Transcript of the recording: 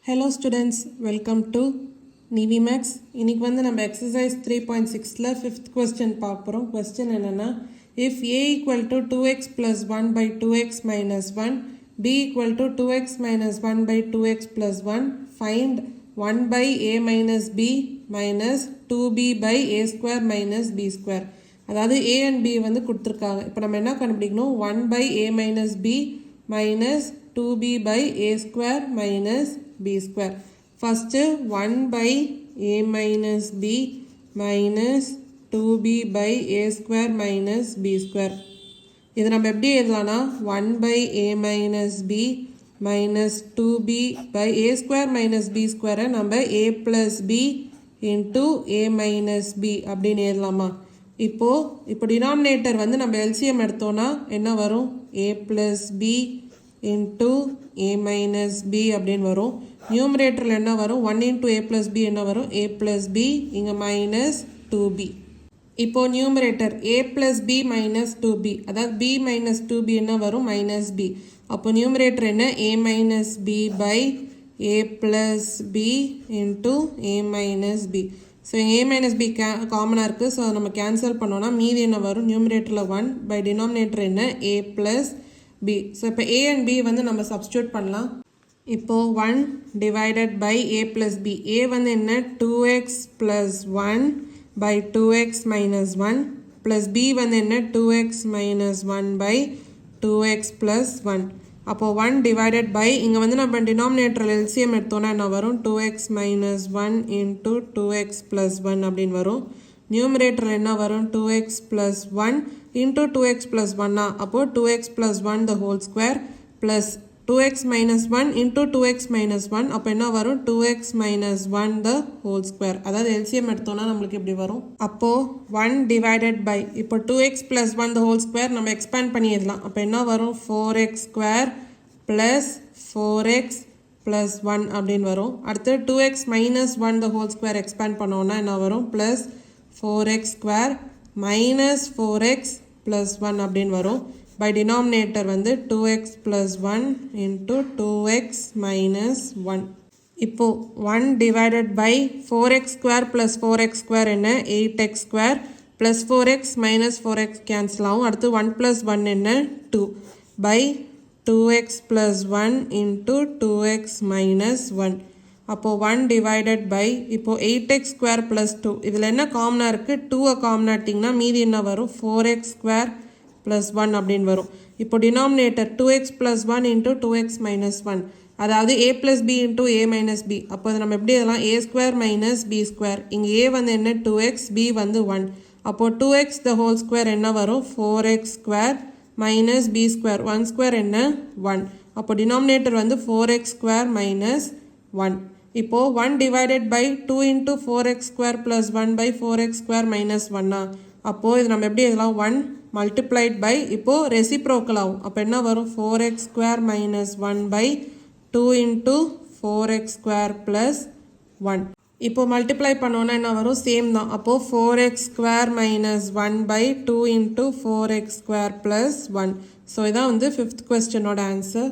Hello students, welcome to NiviMax. இன்னைக்கு வந்து நம்ம exercise 3.6ல 5th question பார்ப்போம். Question என்னன்னா, if a equal to 2x plus 1 by 2x minus 1, b equal to 2x minus 1 by 2x plus 1, find 1 by a minus b minus 2b by a square minus b square. அதாவது a and b வந்து கொடுத்திருக்காங்க. இப்போ நம்ம என்ன கண்டுபிடிக்கணும்? 1 by a minus b minus 2b by a square minus b square. First 1 by a minus b minus 2b by a square minus b square. இது நம்ம எப்படி எழுதலாம்னா 1 by a minus b minus 2b by a square minus b square நம்ம a plus b into a minus b அப்படின்னு எழுதலாமா? இப்போ denominator வந்து நம்ம LCM எடுத்தோம்னா என்ன வரும்? a plus b into a minus b அப்படின்னு வரும். நியூமரேட்டரில் என்ன வரும்? 1 into a plus b என்ன வரும்? a plus b இங்கே minus 2b. இப்போ numerator a plus b minus 2b, அதாவது b minus 2b என்ன வரும்? minus b. அப்போ நியூமரேட்டர் என்ன? a minus b by a plus b into a minus b. So a minus b காமனாக இருக்குது. So நம்ம கேன்சல் பண்ணோன்னா மீதி என்ன வரும்? நியூமரேட்டரில் 1 by denominator என்ன? a plus b. ஸோ இப்போ a and b வந்து நம்ம சப்ஸ்டியூட் பண்ணலாம். இப்போ 1 divided by a plus b. a வந்து என்ன? 2x plus 1 by 2x minus 1 plus b வந்து என்ன? 2x minus 1 by 2x plus 1. அப்போ 1 divided by இங்கே வந்து நம்ம denominator LCM எடுத்தோன்னா என்ன வரும்? 2x minus 1 into 2x plus 1 அப்படின்னு வரும். நியூமரேட்டர் என்ன வரும்? 2x plus 1 into 2x plus 1 அப்போ 2x plus 1 the whole square plus 2x minus 1 into 2x minus 1 அப்போ என்ன வரும்? 2x minus 1 the whole square. அதாவது LCM எடுத்தோன்னா நம்மளுக்கு எப்படி வரும்? அப்போ 1 divided by இப்போ 2x plus 1 the whole square நம்ம expand பண்ணி எழுதலாம். அப்போ என்ன வரும்? 4x square plus 4x plus 1 அப்படின்னு வரும். அடுத்து 2x minus 1 the whole square expand பண்ணோன்னா என்ன வரும்? plus 4x square minus 4x plus 1 அப்படின்னு வரும். by denominator வந்து 2x plus 1 into 2x minus 1. இப்போ 1 divided by 4x square plus 4x square என்ன? 8x square plus 4x minus 4x cancel ஆகும். அடுத்து 1 plus 1 என்ன? 2 by 2x plus 1 into 2x minus 1. அப்போ 1 divided by இப்போ 8x square plus 2 இதில் என்ன காமனாக இருக்குது? 2 காமனாக எடுத்திங்கன்னா மீதி என்ன வரும்? 4x square plus 1 அப்படின்னு வரும். இப்போ denominator 2x plus 1 into 2x minus 1, அதாவது a plus b into a minus b. அப்போ அது நம்ம எப்படி எழுதலாம்? a square minus b square. இங்கே a வந்து என்ன? 2x, b வந்து 1. அப்போ 2x the whole square என்ன வரும்? 4x square minus b square. 1 square என்ன? 1. அப்போ டினாமினேட்டர் வந்து 4x square minus 1. இப்போ 1 divided by 2 into 4x square plus 1 by 4x square minus 1 அப்போ இது நம்ம எப்படி எழுதலாம்? 1 multiplied by இப்போ ரெசிப்ரோக்கல் ஆகும். அப்போ என்ன வரும்? 4x square minus 1 by 2 into 4x square plus 1. இப்போ மல்டிப்ளை பண்ணோன்னா என்ன வரும்? சேம் தான். அப்போ 4x square minus 1 by 2 into 4x square plus 1. So இதான் வந்து 5th questionோட ஆன்சர்.